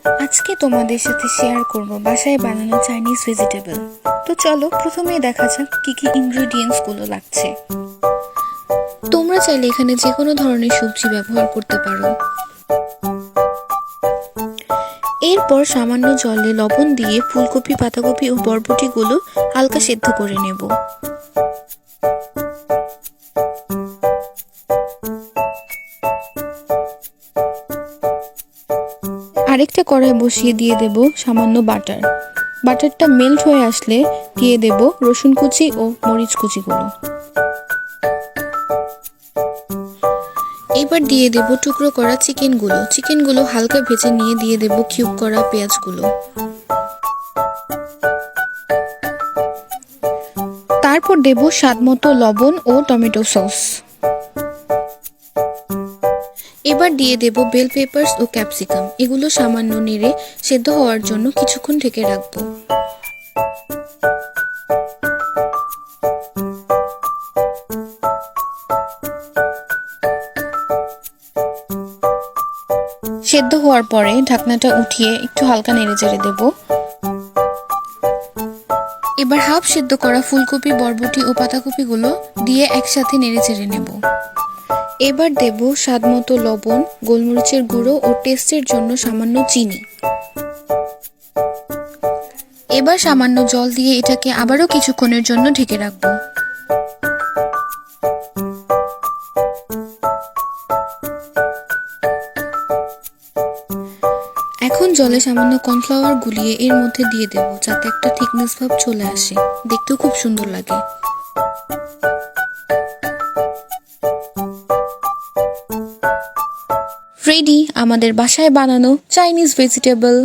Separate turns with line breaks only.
আজকে তোমাদের সাথে শেয়ার করব বাসায় বানানো চাইনিজ ভেজিটেবল। তো চলো প্রথমেই দেখা যাক কি কি ইনগ্রেডিয়েন্টস গুলো লাগছে। তোমরা চাইলে এখানে যে কোনো ধরনের সবজি ব্যবহার করতে পারো। এরপর সামান্য জলে লবণ দিয়ে ফুলকপি, পাতাকপি ও বরবটিগুলো হালকা সেদ্ধ করে নেব। আরেকটা কড়াই বসিয়ে দিয়ে দেব সামান্য বাটার। বাটারটা মেল্ট হয়ে আসলে দিয়ে দেব রসুন কুচি ও মরিচ কুচিগুলো। এবার দিয়ে দেব টুকরো করা চিকেনগুলো হালকা ভেজে নিয়ে দিয়ে দেব কিউব করা পেঁয়াজগুলো। তারপর দেব স্বাদমতো লবণ ও টমেটো সস। এবার দিয়ে দেব বেল পেপারস ও ক্যাপসিকাম। এগুলো সামান্য নেড়ে সেদ্ধ হওয়ার জন্য কিছুক্ষণ ঢেকে রাখবো। সেদ্ধ হওয়ার পরে ঢাকনাটা উঠিয়ে একটু হালকা নেড়েচেড়ে দেব। এবার হাফ সেদ্ধ করা ফুলকপি, বরবটি ও পাতাকপিগুলো দিয়ে একসাথে নেড়েচেড়ে নেব। এবার দেব স্বাদমতো লবণ, গোলমরিচের গুঁড়ো ও টেস্টের জন্য সামান্য চিনি। এবার সামান্য জল দিয়ে এটাকে আবারও কিছুক্ষণের জন্য ঢেকে রাখবো। এখন জলে সামান্য কর্নফ্লাওয়ার গুলিয়ে এর মধ্যে দিয়ে দেব, যাতে একটা থিকনেস ভাব চলে আসে, দেখতেও খুব সুন্দর লাগে। রেডি আমাদের বাসায় বানানো চাইনিজ ভেজিটেবল।